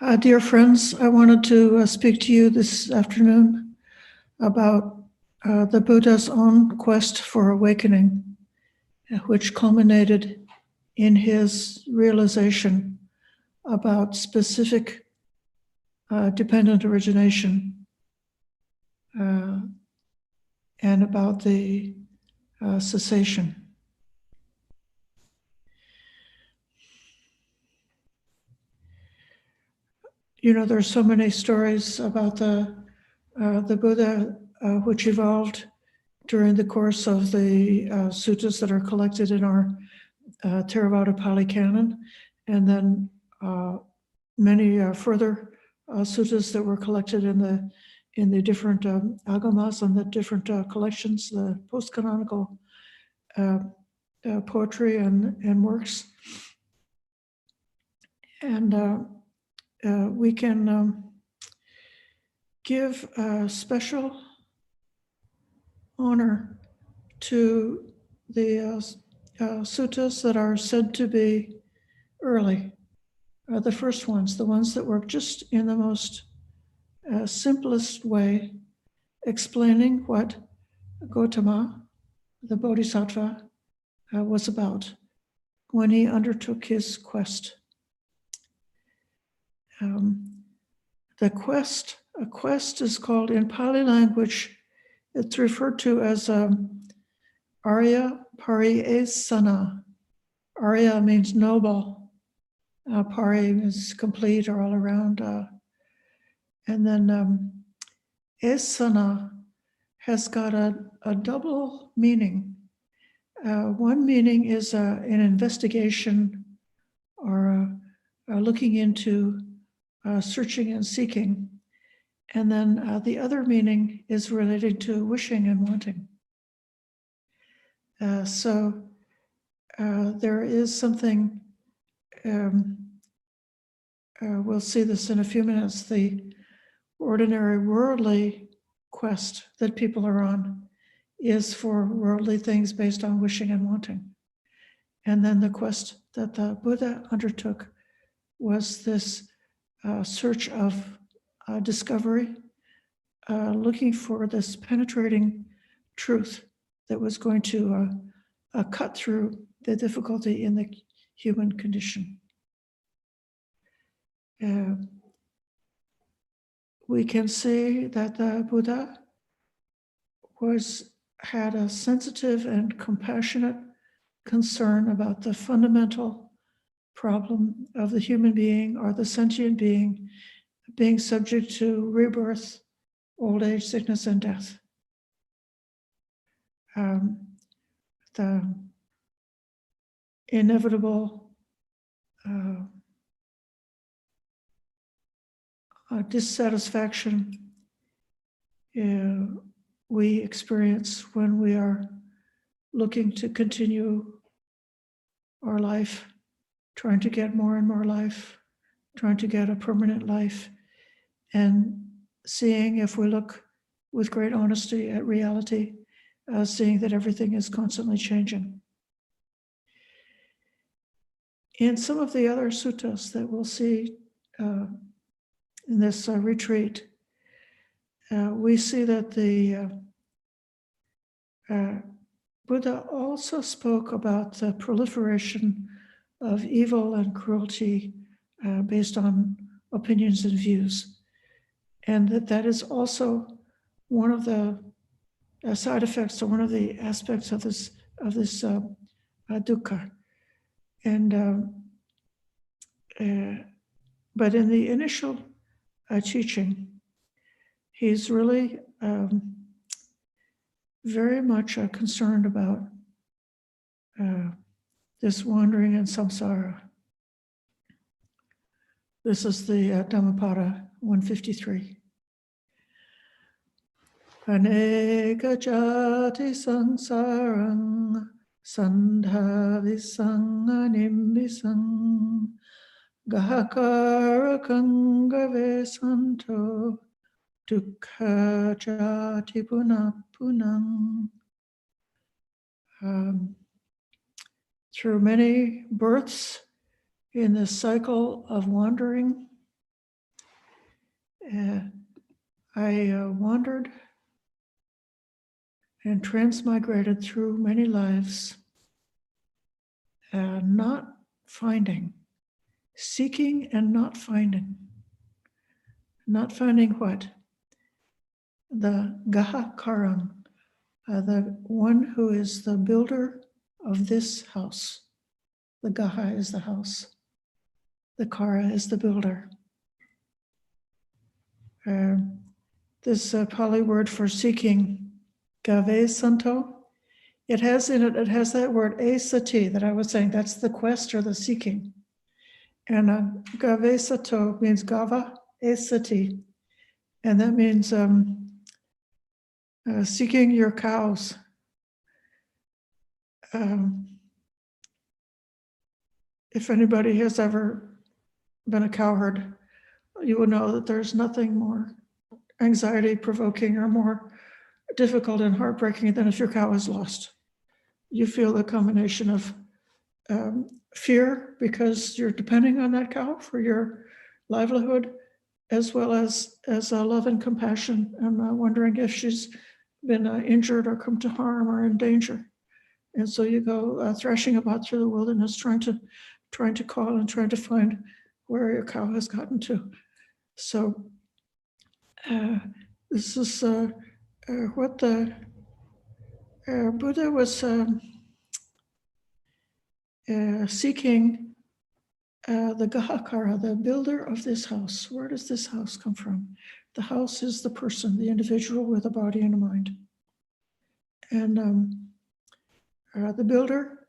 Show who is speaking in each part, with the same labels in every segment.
Speaker 1: Dear friends, I wanted to speak to you this afternoon about the Buddha's own quest for awakening, which culminated in his realization about specific dependent origination and about the cessation. You know, there's so many stories about the Buddha which evolved during the course of the suttas that are collected in our Theravada Pali Canon, and then many further suttas that were collected in the different agamas and the different collections, the post-canonical poetry and works. And we can give special honor to the suttas that are said to be early, the first ones, the ones that were just in the most simplest way, explaining what Gautama, the Bodhisattva, was about when he undertook his quest. A quest is called, in Pali language, it's referred to as Arya Pariyesana. Arya means noble. Pari is complete or all around. And then Esana has got a double meaning. One meaning is an investigation or looking into searching and seeking. And then the other meaning is related to wishing and wanting. So there is something, we'll see this in a few minutes, the ordinary worldly quest that people are on is for worldly things based on wishing and wanting. And then the quest that the Buddha undertook was this search of discovery, looking for this penetrating truth that was going to cut through the difficulty in the human condition. We can say that the Buddha had a sensitive and compassionate concern about the fundamental problem of the human being or the sentient being subject to rebirth, old age, sickness, and death. The inevitable dissatisfaction we experience when we are looking to continue our life, trying to get more and more life, trying to get a permanent life, and seeing, if we look with great honesty at reality, seeing that everything is constantly changing. In some of the other suttas that we'll see in this retreat, we see that the Buddha also spoke about the proliferation of evil and cruelty based on opinions and views, and that is also one of the side effects or one of the aspects of this dukkha. And but in the initial teaching, he's really very much concerned about this wandering in samsara. This is the Dhammapada 153. Aneka jati sangsarang sandhavisang animbisang gahakara kangave santo dukkha jati punapunang. Through many births in this cycle of wandering, I wandered and transmigrated through many lives, not finding, seeking and not finding. Not finding what? The Gahakaram, the one who is the builder of this house. The Gaha is the house. The Kara is the builder. This Pali word for seeking, Gave Santo, it has that word asati that I was saying, that's the quest or the seeking. And Gave Sato means Gava Asati, and that means seeking your cows. If anybody has ever been a cowherd, you will know that there's nothing more anxiety provoking or more difficult and heartbreaking than if your cow is lost. You feel the combination of fear because you're depending on that cow for your livelihood, as well as love and compassion, and wondering if she's been injured or come to harm or in danger. And so you go thrashing about through the wilderness, trying to call and trying to find where your cow has gotten to. So this is what the Buddha was seeking, the Gahakara, the builder of this house. Where does this house come from? The house is the person, the individual with a body and a mind. And the builder,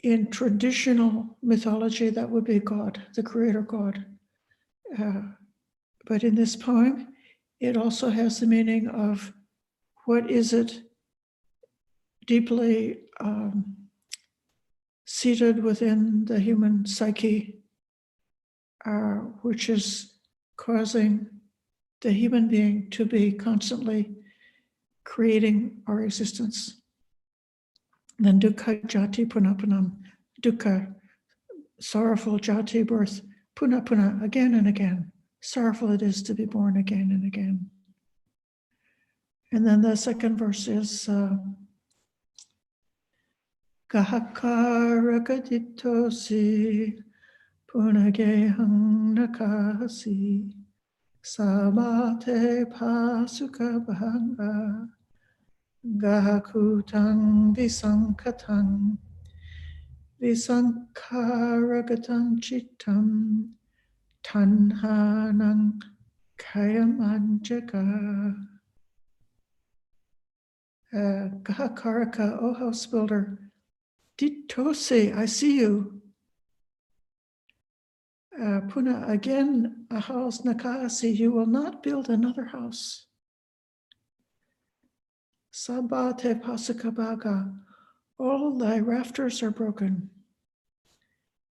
Speaker 1: in traditional mythology, that would be God, the creator God. But in this poem, it also has the meaning of what is it deeply seated within the human psyche, which is causing the human being to be constantly creating our existence. Then dukkha jati punapanam, dukkha, sorrowful jati, birth, puna, again and again. Sorrowful it is to be born again and again. And then the second verse is Gahakara kaditosi punagehang nakasi sabate pasuka bhanga gahakutang visankaragatam chittam tanhanang kayamanjaka. Gahakaraka, O house builder, Ditose, I see you. Puna, again, a house, Nakasi, you will not build another house. Sabate pasakabaga, all thy rafters are broken.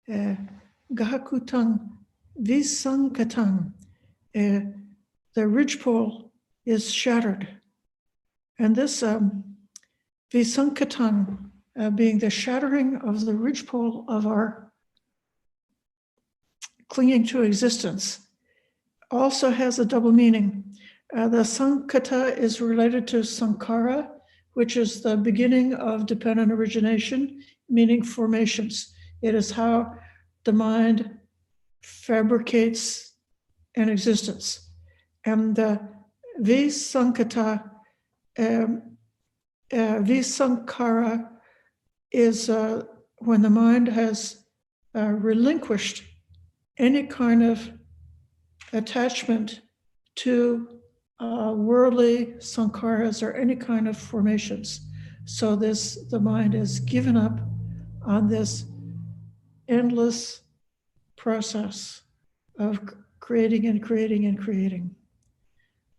Speaker 1: Gahakutang, visankatang, the ridgepole is shattered. And this visankatang, being the shattering of the ridgepole of our clinging to existence, also has a double meaning. The sankata is related to sankara, which is the beginning of dependent origination, meaning formations. It is how the mind fabricates an existence. And visankata, visankara, is when the mind has relinquished any kind of attachment to worldly sankharas or any kind of formations. So the mind is given up on this endless process of creating and creating and creating.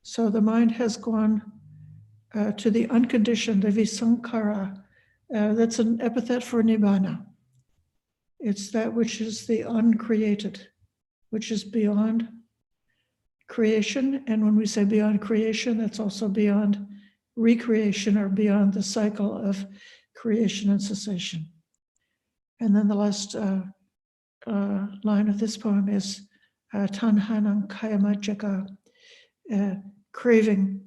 Speaker 1: So the mind has gone to the unconditioned, the visankara. That's an epithet for nibbana. It's that which is the uncreated, which is beyond creation. And when we say beyond creation, that's also beyond recreation or beyond the cycle of creation and cessation. And then the last line of this poem is Tanhanang Kayamajaka, craving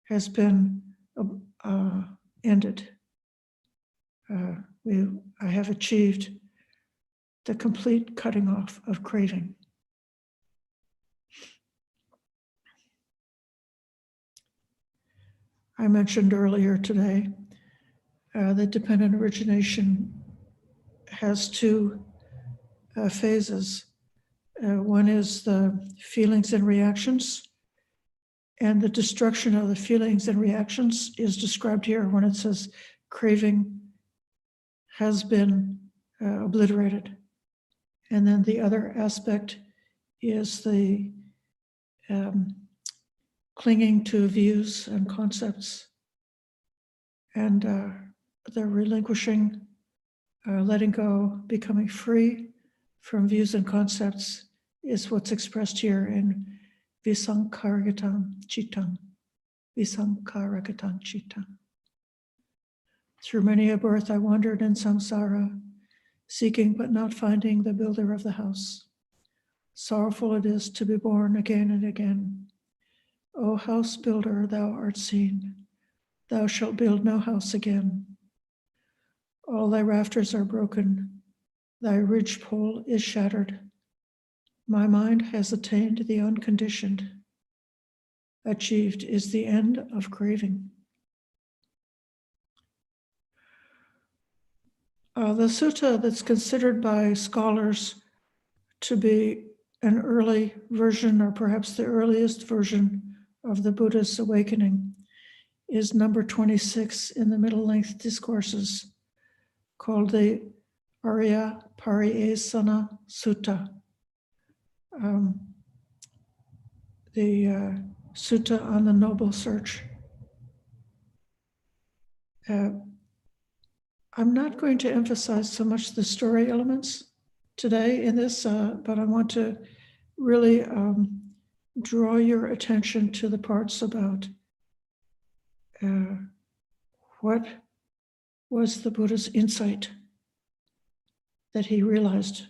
Speaker 1: has been ended. I have achieved the complete cutting off of craving. I mentioned earlier today that dependent origination has two phases. One is the feelings and reactions, and the destruction of the feelings and reactions is described here when it says craving has been obliterated. And then the other aspect is the clinging to views and concepts, and the relinquishing, letting go, becoming free from views and concepts is what's expressed here in Visankaragatan Chitam. Visankaragatan Chitam. Through many a birth I wandered in samsara, seeking but not finding the builder of the house. Sorrowful it is to be born again and again. O house builder, thou art seen. Thou shalt build no house again. All thy rafters are broken. Thy ridgepole is shattered. My mind has attained the unconditioned. Achieved is the end of craving. The sutta that's considered by scholars to be an early version, or perhaps the earliest version of the Buddha's awakening, is number 26 in the middle length discourses, called the Arya Pariyesana Sutta. The sutta on the noble search. I'm not going to emphasize so much the story elements today in this, but I want to really draw your attention to the parts about what was the Buddha's insight that he realized,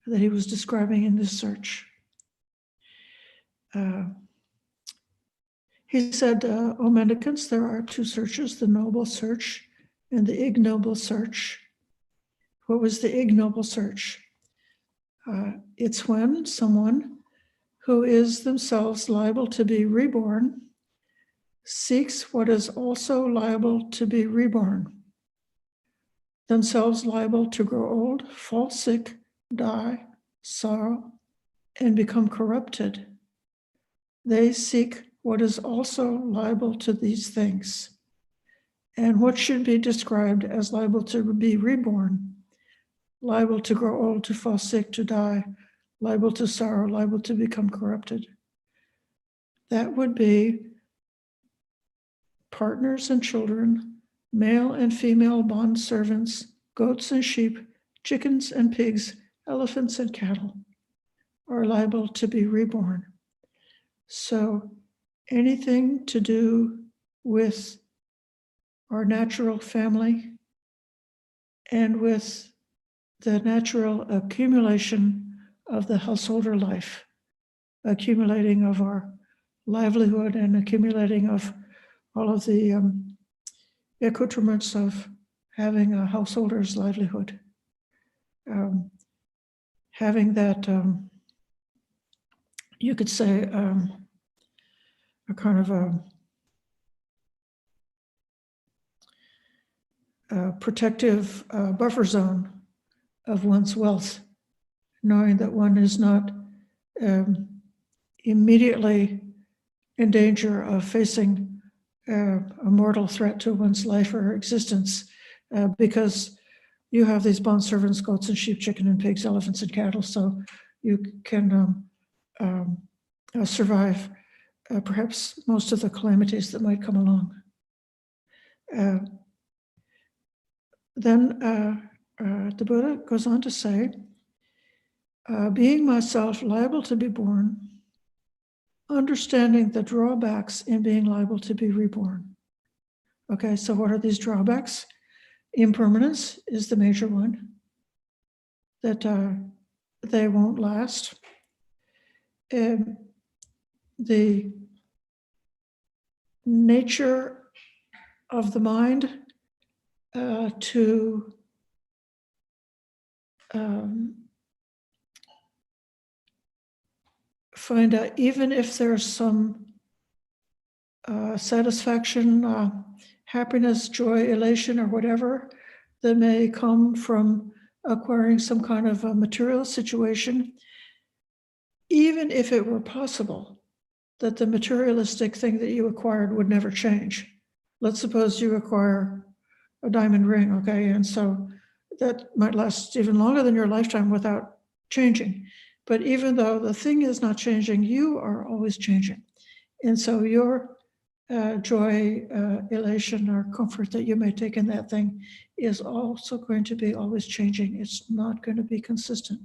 Speaker 1: that he was describing in this search. He said, O mendicants, there are two searches, the noble search and the ignoble search. What was the ignoble search? It's when someone who is themselves liable to be reborn seeks what is also liable to be reborn, themselves liable to grow old, fall sick, die, sorrow, and become corrupted. They seek what is also liable to these things. And what should be described as liable to be reborn, liable to grow old, to fall sick, to die, liable to sorrow, liable to become corrupted. That would be partners and children, male and female bond servants, goats and sheep, chickens and pigs, elephants and cattle are liable to be reborn. So anything to do with our natural family and with the natural accumulation of the householder life, accumulating of our livelihood and accumulating of all of the accoutrements of having a householder's livelihood. Having that, you could say, a kind of a protective buffer zone of one's wealth, knowing that one is not immediately in danger of facing a mortal threat to one's life or existence, because you have these bond servants, goats and sheep, chicken and pigs, elephants and cattle, so you can survive perhaps most of the calamities that might come along. Then the Buddha goes on to say, being myself liable to be born, understanding the drawbacks in being liable to be reborn. Okay, so what are these drawbacks? Impermanence is the major one, that they won't last. the nature of the mind to find out, even if there's some satisfaction, happiness, joy, elation, or whatever that may come from acquiring some kind of a material situation, even if it were possible that the materialistic thing that you acquired would never change. Let's suppose you acquire a diamond ring, okay? And so that might last even longer than your lifetime without changing. But even though the thing is not changing, you are always changing. And so your joy, elation, or comfort that you may take in that thing is also going to be always changing. It's not going to be consistent.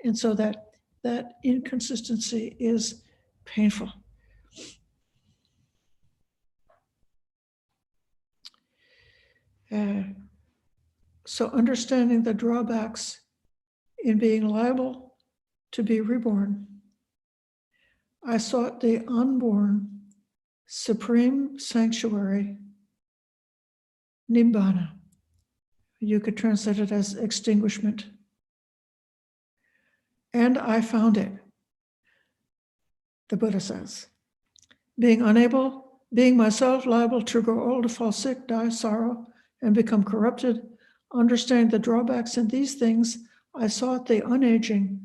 Speaker 1: And so that inconsistency is painful. So understanding the drawbacks in being liable to be reborn, I sought the unborn supreme sanctuary, Nibbana. You could translate it as extinguishment. And I found it, the Buddha says. Being myself liable to grow old, fall sick, die, sorrow, and become corrupted, understanding the drawbacks in these things, I sought the unaging,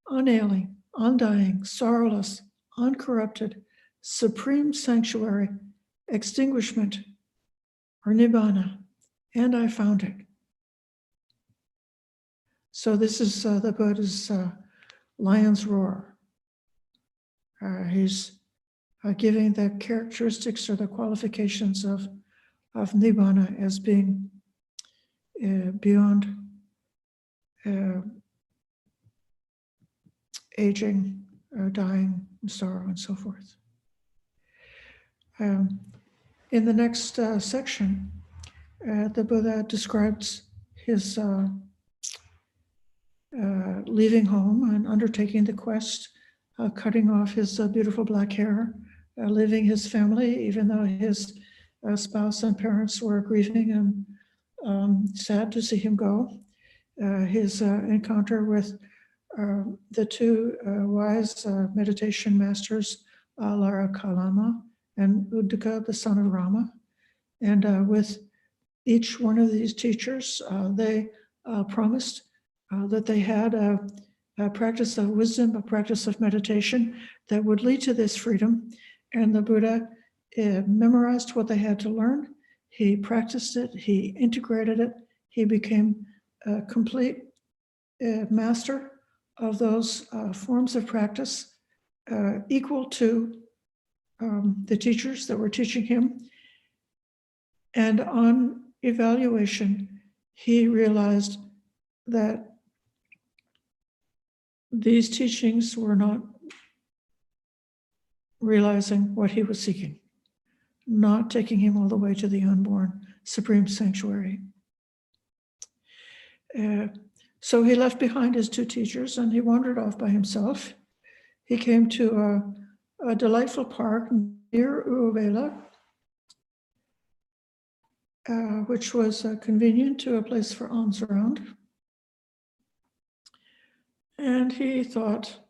Speaker 1: unailing, undying, sorrowless, uncorrupted, supreme sanctuary, extinguishment, or Nibbana, and I found it. So this is the Buddha's lion's roar. He's giving the characteristics or the qualifications of Nibbana as being beyond aging, dying, sorrow, and so forth. In the next section, the Buddha describes his leaving home and undertaking the quest, cutting off his beautiful black hair, leaving his family, even though his spouse and parents were grieving and sad to see him go. His encounter with the two wise meditation masters, Lara Kalama and Uddaka, the son of Rama. And with each one of these teachers, they promised that they had a practice of wisdom, a practice of meditation that would lead to this freedom. And the Buddha memorized what they had to learn. He practiced it, he integrated it, he became a complete master of those forms of practice, equal to the teachers that were teaching him. And on evaluation, he realized that these teachings were not realizing what he was seeking, not taking him all the way to the unborn supreme sanctuary. So he left behind his two teachers and he wandered off by himself. He came to a delightful park near Uruvela, which was convenient to a place for alms around. And he thought,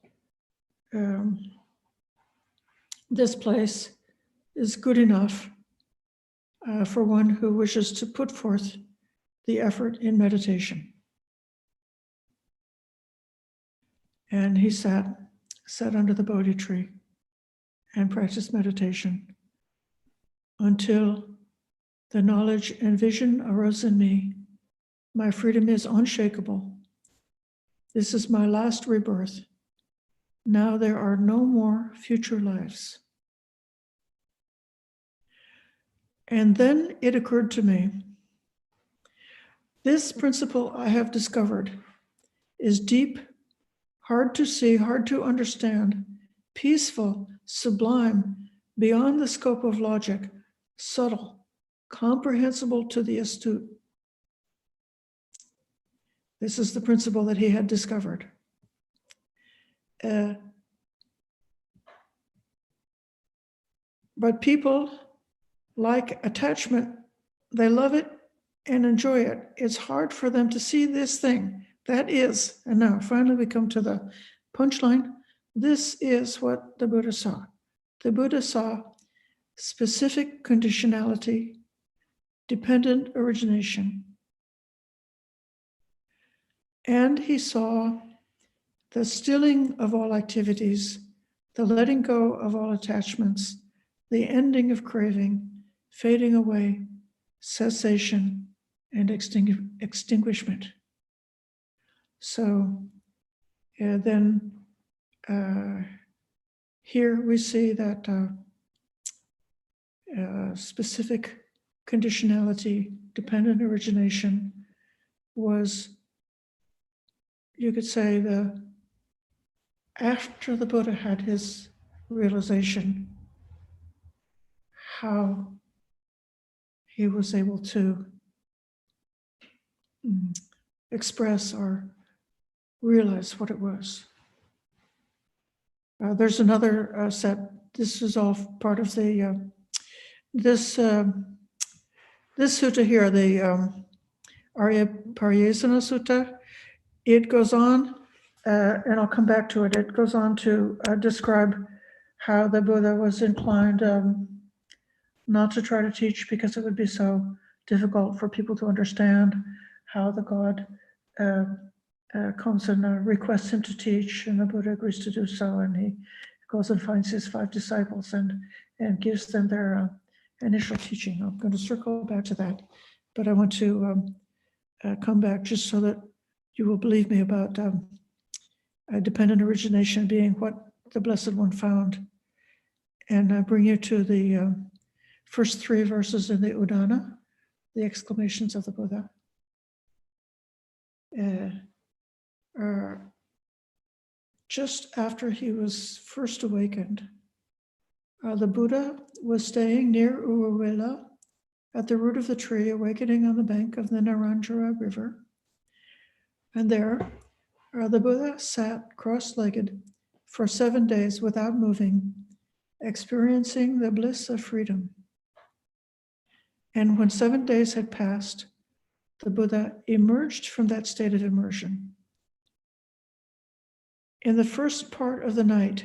Speaker 1: this place is good enough for one who wishes to put forth the effort in meditation. And he sat under the Bodhi tree and practiced meditation until the knowledge and vision arose in me. My freedom is unshakable. This is my last rebirth. Now there are no more future lives. And then it occurred to me, this principle I have discovered is deep, hard to see, hard to understand, peaceful, sublime, beyond the scope of logic, subtle, comprehensible to the astute. This is the principle that he had discovered. But people like attachment, they love it and enjoy it. It's hard for them to see this thing. That is, and now finally we come to the punchline. This is what the Buddha saw. The Buddha saw specific conditionality, dependent origination. And he saw the stilling of all activities, the letting go of all attachments, the ending of craving, fading away, cessation, and extinguishment. So then here we see that specific conditionality, dependent origination was, you could say, after the Buddha had his realization, how he was able to express or realize what it was. There's another set. This is all part of the this sutta here, the Arya Pariyesana Sutta. It goes on, and I'll come back to it. It goes on to describe how the Buddha was inclined not to try to teach because it would be so difficult for people to understand, how the God comes and requests him to teach, and the Buddha agrees to do so, and he goes and finds his 5 disciples and gives them their initial teaching. I'm going to circle back to that, but I want to come back just so that you will believe me about dependent origination being what the Blessed One found, and bring you to the first 3 verses in the Udana, the exclamations of the Buddha. Just after he was first awakened, the Buddha was staying near Uruvela at the root of the tree, awakening on the bank of the Naranjara River. And there, the Buddha sat cross-legged for 7 days without moving, experiencing the bliss of freedom. And when 7 days had passed, the Buddha emerged from that state of immersion. In the first part of the night,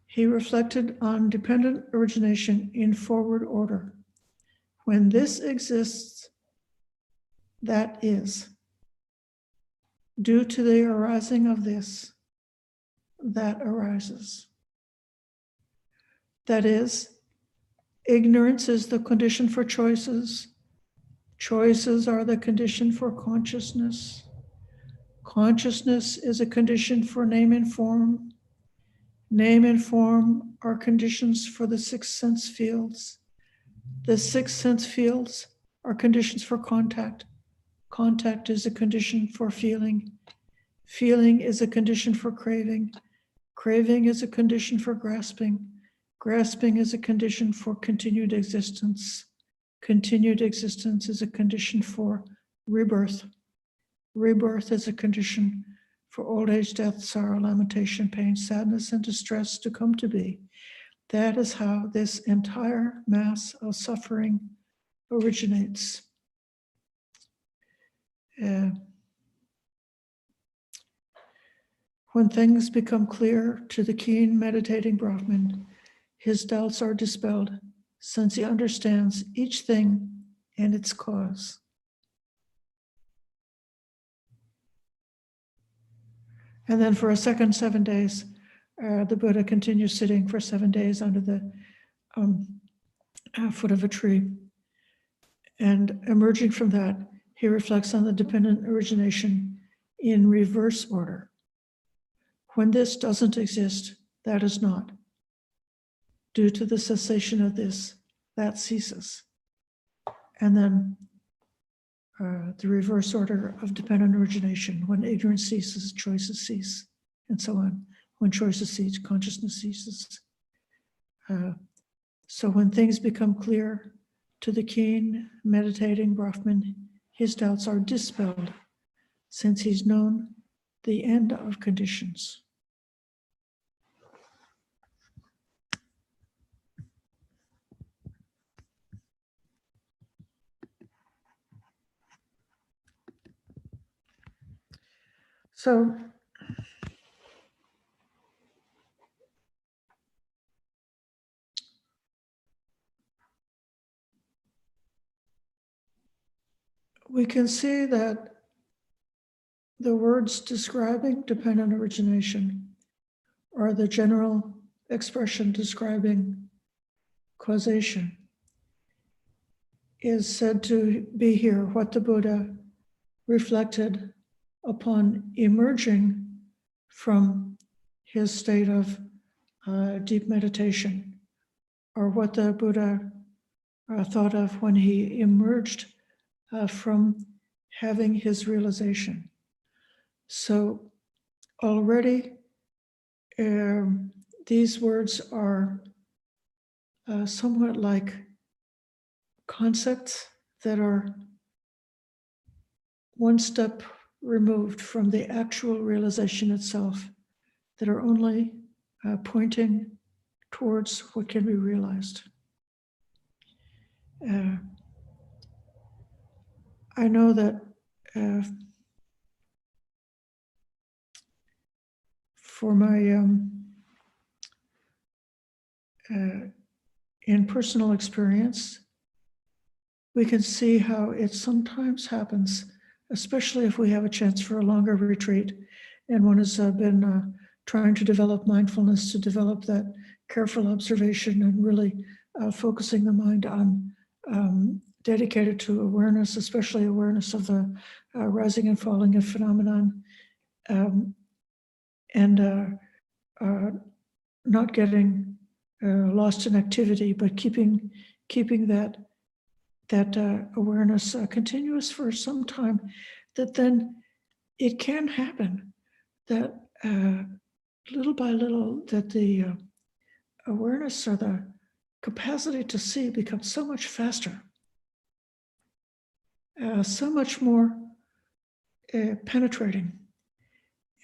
Speaker 1: he reflected on dependent origination in forward order. When this exists, that is. Due to the arising of this, that arises. That is, ignorance is the condition for choices. Choices are the condition for consciousness. Consciousness is a condition for name and form. Name and form are conditions for the 6 sense fields. The 6 sense fields are conditions for contact. Contact is a condition for feeling. Feeling is a condition for craving. Craving is a condition for grasping. Grasping is a condition for continued existence. Continued existence is a condition for rebirth. Rebirth is a condition for old age, death, sorrow, lamentation, pain, sadness, and distress to come to be. That is how this entire mass of suffering originates. When things become clear to the keen meditating Brahmin, his doubts are dispelled, since he understands each thing and its cause. And then for a second 7 days, the Buddha continues sitting for 7 days under the foot of a tree. And emerging from that, he reflects on the dependent origination in reverse order. When this doesn't exist, that is not. Due to the cessation of this, that ceases. And then the reverse order of dependent origination. When ignorance ceases, choices cease, and so on. When choices cease, consciousness ceases. So when things become clear to the keen, meditating Brahmin, his doubts are dispelled, since he's known the end of conditions. So we can see that the words describing dependent origination are the general expression describing causation is said to be here what the Buddha reflected upon emerging from his state of deep meditation, or what the Buddha thought of when he emerged from having his realization. So already these words are somewhat like concepts that are one step removed from the actual realization itself, that are only pointing towards what can be realized. I know that for my in personal experience, we can see how it sometimes happens, especially if we have a chance for a longer retreat and one has been trying to develop mindfulness, to develop that careful observation and really focusing the mind on dedicated to awareness, especially awareness of the rising and falling of phenomenon, and not getting lost in activity, but keeping that awareness continuous for some time, that then it can happen that little by little that the awareness or the capacity to see becomes so much faster, so much more penetrating.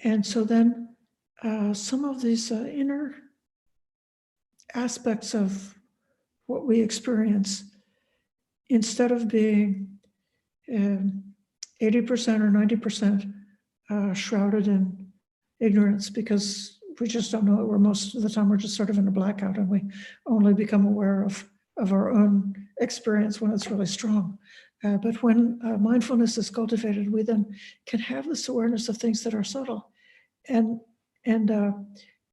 Speaker 1: And so then some of these inner aspects of what we experience, instead of being 80% or 90% shrouded in ignorance, because we just don't know it, where most of the time we're just sort of in a blackout and we only become aware of our own experience when it's really strong. But when mindfulness is cultivated, we then can have this awareness of things that are subtle, and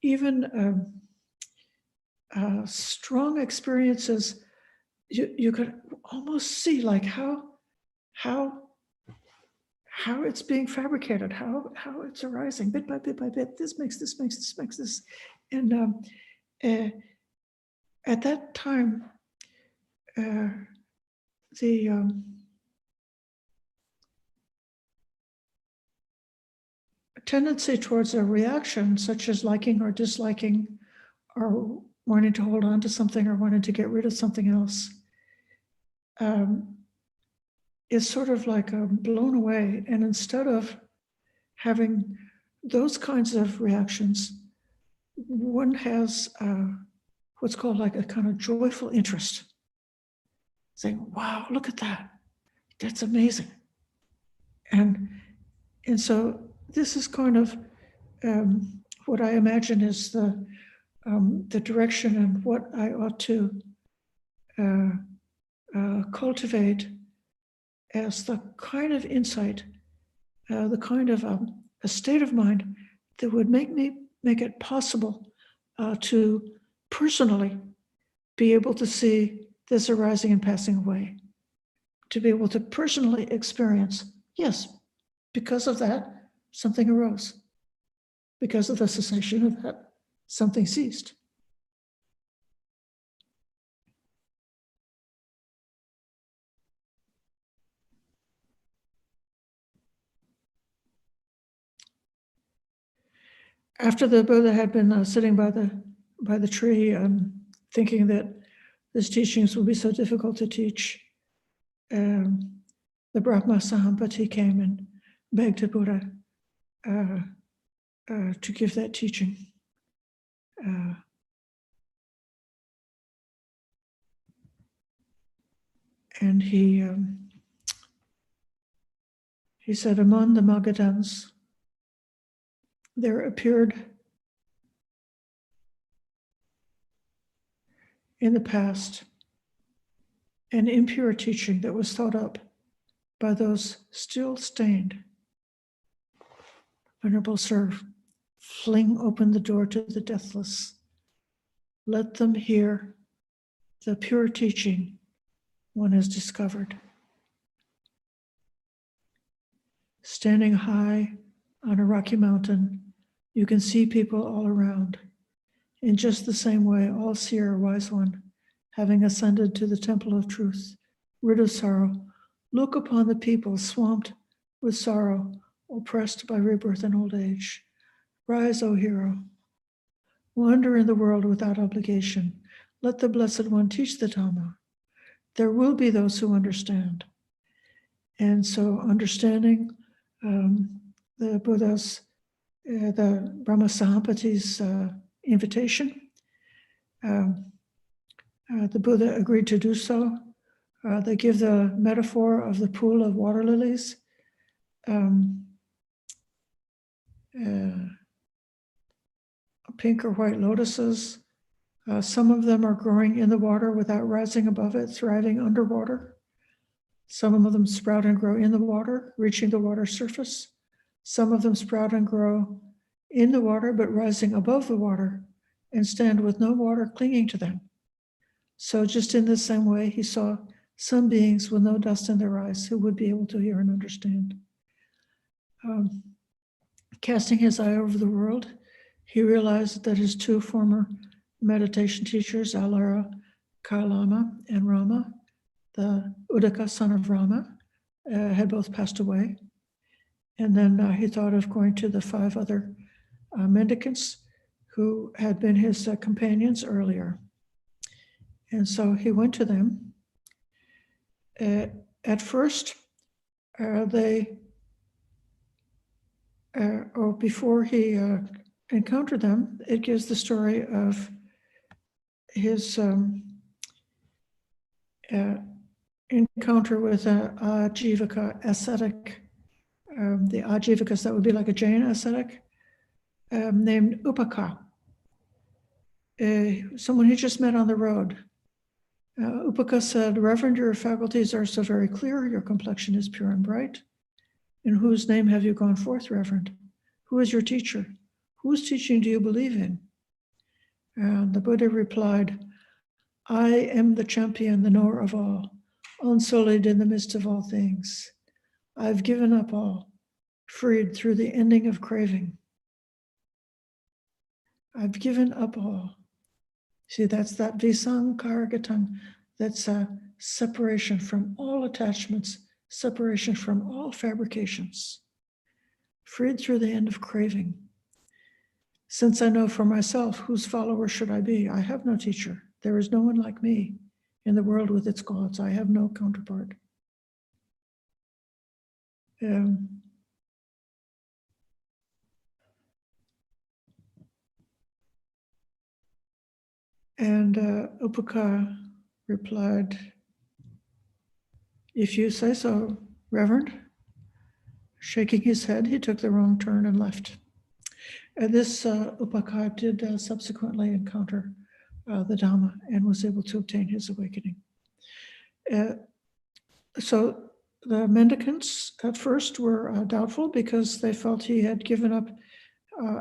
Speaker 1: even strong experiences. You could almost see like how it's being fabricated, how it's arising bit by bit by bit. This makes this, and at that time, the tendency towards a reaction, such as liking or disliking, or wanting to hold on to something or wanting to get rid of something else, is sort of like blown away. And instead of having those kinds of reactions, one has what's called like a kind of joyful interest, saying, wow, look at that, that's amazing. And so this is kind of what I imagine is the direction and what I ought to cultivate as the kind of insight, the kind of a state of mind that would make it possible to personally be able to see this arising and passing away, to be able to personally experience, yes, because of that, something arose. Because of the cessation of that, something ceased. After the Buddha had been sitting by the tree, thinking that his teachings would be so difficult to teach, the Brahma Sahampati came and begged the Buddha to give that teaching. And he said, among the Magadhans, there appeared in the past an impure teaching that was thought up by those still stained. Venerable Sir, fling open the door to the deathless. Let them hear the pure teaching one has discovered. Standing high on a rocky mountain, you can see people all around. In just the same way, all seer, wise one, having ascended to the temple of truth, rid of sorrow, look upon the people swamped with sorrow, oppressed by rebirth and old age. Rise, O hero. Wander in the world without obligation. Let the Blessed One teach the Dhamma. There will be those who understand. And so understanding the Buddha's, the Brahma Sahampati's invitation, the Buddha agreed to do so. They give the metaphor of the pool of water lilies. Pink or white lotuses. Some of them are growing in the water without rising above it, thriving underwater. Some of them sprout and grow in the water, reaching the water surface. Some of them sprout and grow in the water, but rising above the water and stand with no water clinging to them. So just in the same way, he saw some beings with no dust in their eyes who would be able to hear and understand. Casting his eye over the world, he realized that his two former meditation teachers, Alara Kalama and Rama, the Uddaka son of Rama, had both passed away. And then he thought of going to the 5 other mendicants who had been his companions earlier. And so he went to them. At first, before he encountered them, it gives the story of his encounter with a Ajivaka ascetic, the Ajivakas, that would be like a Jain ascetic, named Upaka, someone he just met on the road. Upaka said, "Reverend, your faculties are so very clear, your complexion is pure and bright. In whose name have you gone forth, Reverend? Who is your teacher? Whose teaching do you believe in?" And the Buddha replied, "I am the champion, the knower of all, unsullied in the midst of all things. I've given up all, freed through the ending of craving. I've given up all." See, that's that visankargatang, that's a separation from all attachments, separation from all fabrications, freed through the end of craving. Since I know for myself, whose follower should I be? I have no teacher. There is no one like me in the world with its gods. I have no counterpart. And Upaka replied, "If you say so, Reverend." Shaking his head, he took the wrong turn and left. This Upaka did subsequently encounter the Dhamma and was able to obtain his awakening. So the mendicants at first were doubtful because they felt he had given up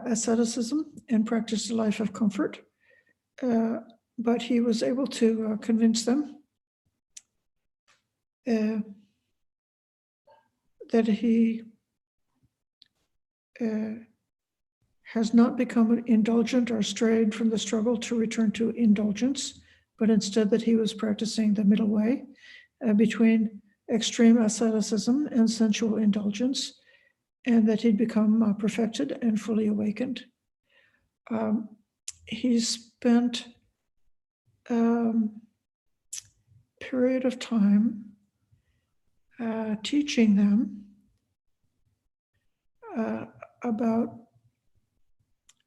Speaker 1: asceticism and practiced a life of comfort. But he was able to convince them that he has not become indulgent or strayed from the struggle to return to indulgence, but instead that he was practicing the middle way between extreme asceticism and sensual indulgence, and that he'd become perfected and fully awakened. He spent period of time teaching them about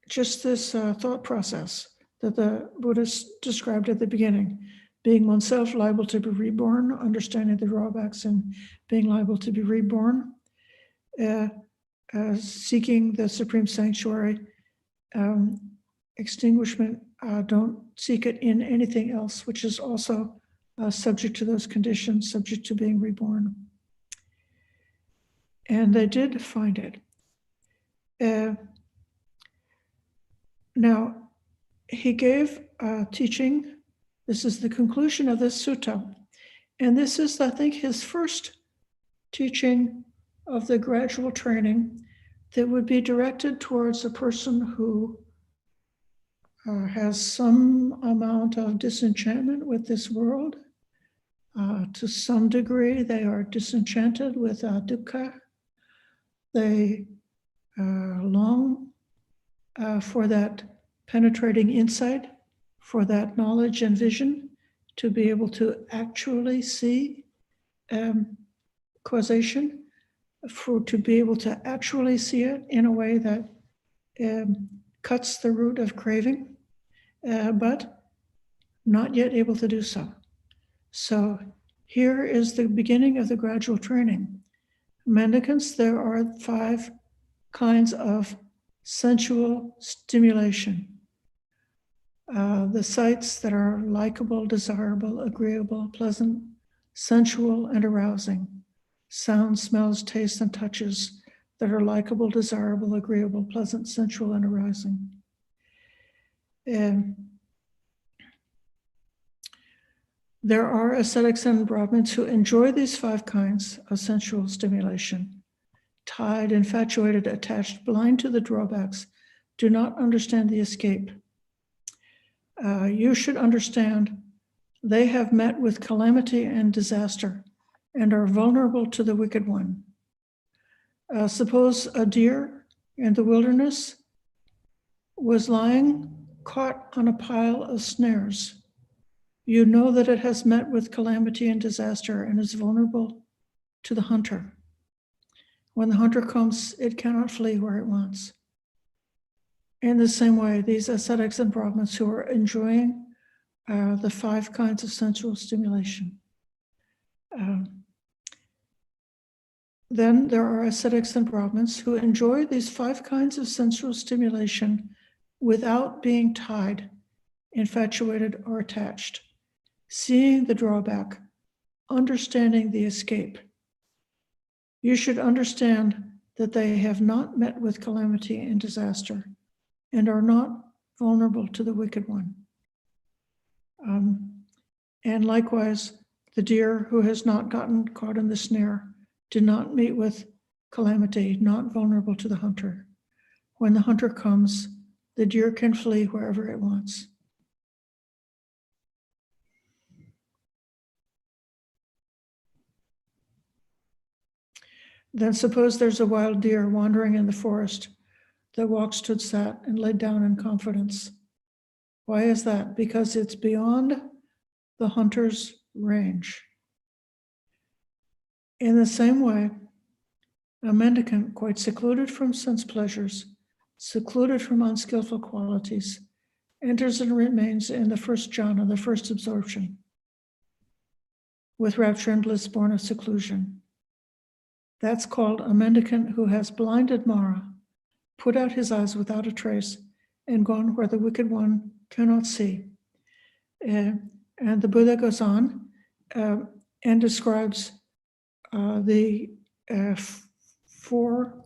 Speaker 1: just this thought process that the Buddhists described at the beginning, being oneself liable to be reborn, understanding the drawbacks in being liable to be reborn, seeking the supreme sanctuary, extinguishment, don't seek it in anything else, which is also subject to those conditions, subject to being reborn. And they did find it. Now, he gave a teaching. This is the conclusion of this sutta. And this is, I think, his first teaching of the gradual training that would be directed towards a person who has some amount of disenchantment with this world. To some degree, they are disenchanted with dukkha. They long for that penetrating insight, for that knowledge and vision, to be able to actually see causation, to be able to actually see it in a way that cuts the root of craving, but not yet able to do so. So here is the beginning of the gradual training. Mendicants, there are 5 kinds of sensual stimulation. The sights that are likable, desirable, agreeable, pleasant, sensual, and arousing. Sounds, smells, tastes, and touches that are likable, desirable, agreeable, pleasant, sensual, and arousing. There are ascetics and Brahmins who enjoy these 5 kinds of sensual stimulation. Tied, infatuated, attached, blind to the drawbacks, do not understand the escape. You should understand they have met with calamity and disaster and are vulnerable to the wicked one. Suppose a deer in the wilderness was lying caught on a pile of snares. You know that it has met with calamity and disaster and is vulnerable to the hunter. When the hunter comes, it cannot flee where it wants. In the same way, these ascetics and Brahmins who are enjoying the 5 kinds of sensual stimulation. Then there are ascetics and Brahmins who enjoy these 5 kinds of sensual stimulation without being tied, infatuated, or attached, seeing the drawback, understanding the escape. You should understand that they have not met with calamity and disaster and are not vulnerable to the wicked one. And likewise, the deer who has not gotten caught in the snare did not meet with calamity, not vulnerable to the hunter. When the hunter comes, the deer can flee wherever it wants. Then suppose there's a wild deer wandering in the forest that walked, stood, sat, and laid down in confidence. Why is that? Because it's beyond the hunter's range. In the same way, a mendicant, quite secluded from sense pleasures, secluded from unskillful qualities, enters and remains in the first jhana, the first absorption, with rapture and bliss born of seclusion. That's called a mendicant who has blinded Mara, put out his eyes without a trace, and gone where the wicked one cannot see. And the Buddha goes on and describes the 4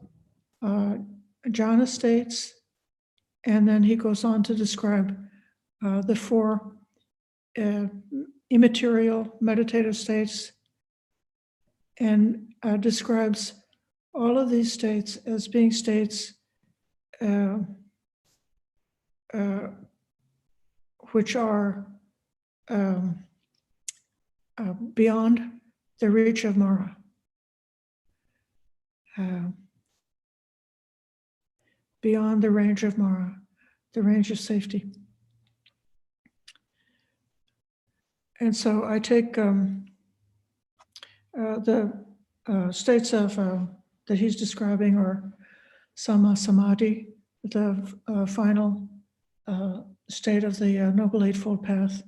Speaker 1: jhana states, and then he goes on to describe the 4 immaterial meditative states, and describes all of these states as being states which are beyond the reach of Mara. Beyond the range of Mara, the range of safety. And so I take the states of that he's describing are Samma Samadhi, the final state of the Noble Eightfold Path,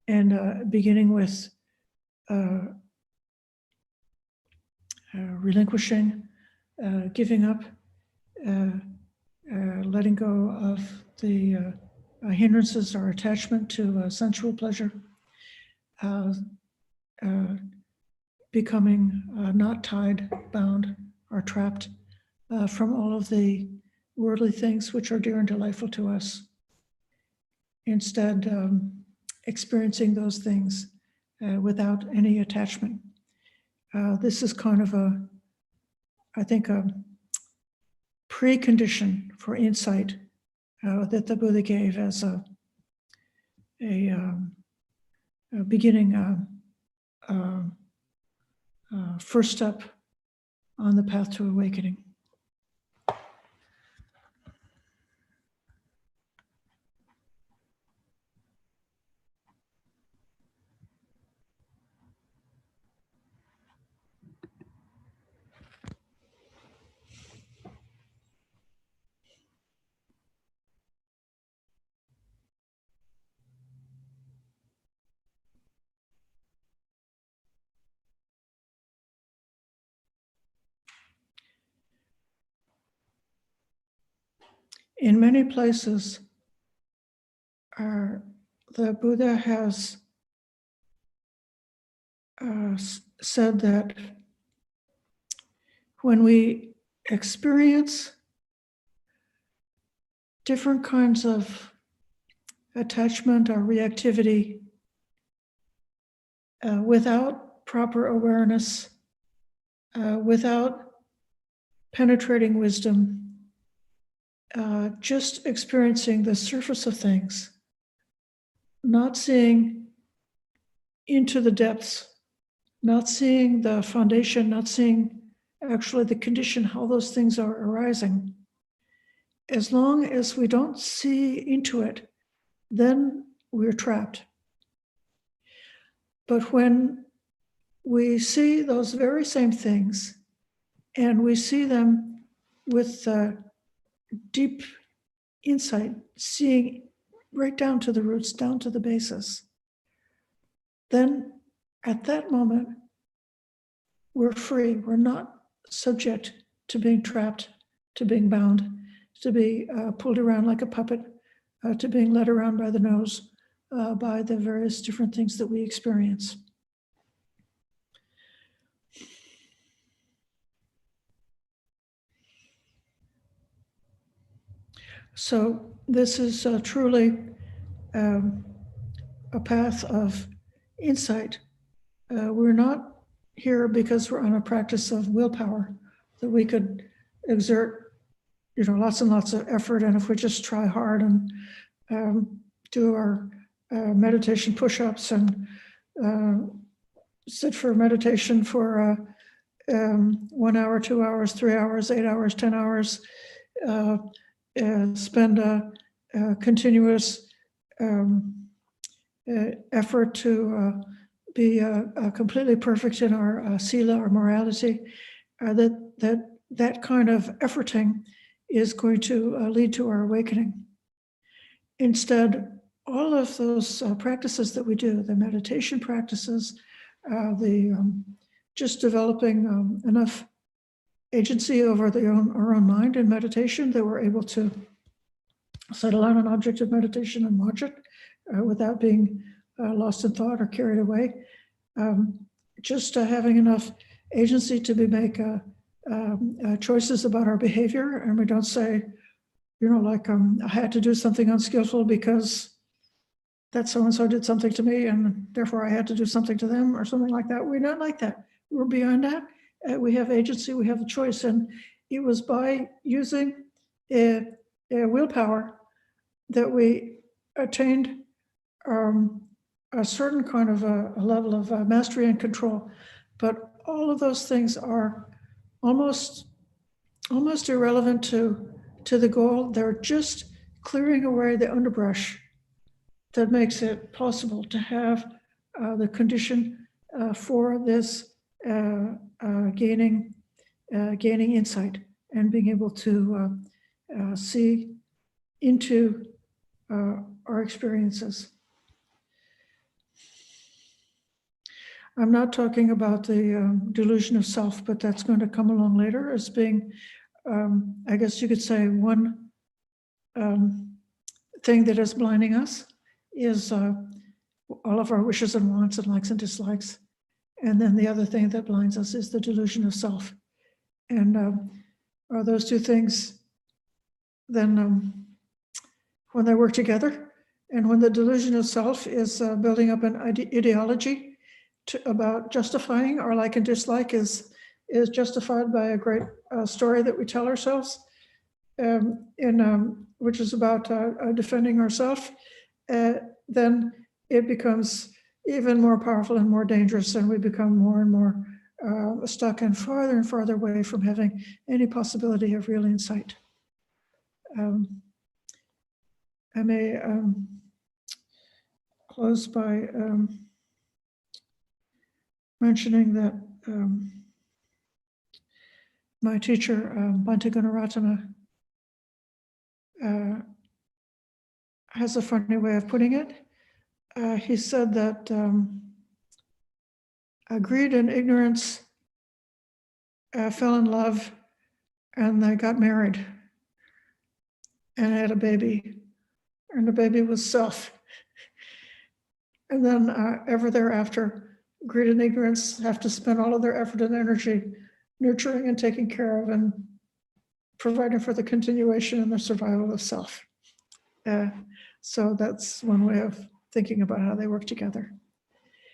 Speaker 1: and beginning with relinquishing giving up, letting go of the hindrances or attachment to sensual pleasure, becoming not tied, bound, or trapped from all of the worldly things which are dear and delightful to us. Instead, experiencing those things without any attachment. This is kind of I think, a precondition for insight that the Buddha gave as a beginning, first step on the path to awakening. In many places, the Buddha has said that when we experience different kinds of attachment or reactivity without proper awareness, without penetrating wisdom, just experiencing the surface of things, not seeing into the depths, not seeing the foundation, not seeing actually the condition, how those things are arising. As long as we don't see into it, then we're trapped. But when we see those very same things and we see them with deep insight, seeing right down to the roots, down to the basis, then at that moment, we're free. We're not subject to being trapped, to being bound, to be pulled around like a puppet, to being led around by the nose, by the various different things that we experience. So this is truly a path of insight. We're not here because we're on a practice of willpower, that we could exert, lots and lots of effort, and if we just try hard and do our meditation push-ups and sit for meditation for 1 hour, 2 hours, 3 hours, 8 hours, 10 hours, spend a continuous effort to be completely perfect in our sila, our morality, that kind of efforting is going to lead to our awakening. Instead, all of those practices that we do, the meditation practices, just developing enough agency over our own mind in meditation that we're able to settle on an object of meditation and watch it without being lost in thought or carried away. Just having enough agency to make choices about our behavior, and we don't say, I had to do something unskillful because that so-and-so did something to me and therefore I had to do something to them or something like that. We're not like that. We're beyond that. We have agency, we have a choice. And it was by using a willpower that we attained a certain kind of a level of mastery and control. But all of those things are almost irrelevant to the goal. They're just clearing away the underbrush that makes it possible to have the condition for this gaining insight and being able to see into our experiences. I'm not talking about the delusion of self, but that's going to come along later as being, I guess you could say, one thing that is blinding us is all of our wishes and wants and likes and dislikes. And then the other thing that blinds us is the delusion of self. And are those two things then when they work together, and when the delusion of self is building up an ideology about justifying our like and dislike is justified by a great story that we tell ourselves, which is about defending ourselves, then it becomes even more powerful and more dangerous, and we become more and more stuck and farther away from having any possibility of real insight. I may close by mentioning that my teacher, Bhante Gunaratana, has a funny way of putting it. He said that greed and ignorance fell in love, and they got married and had a baby, and the baby was self. And then ever thereafter, greed and ignorance have to spend all of their effort and energy nurturing and taking care of and providing for the continuation and the survival of self. So that's one way of thinking about how they work together.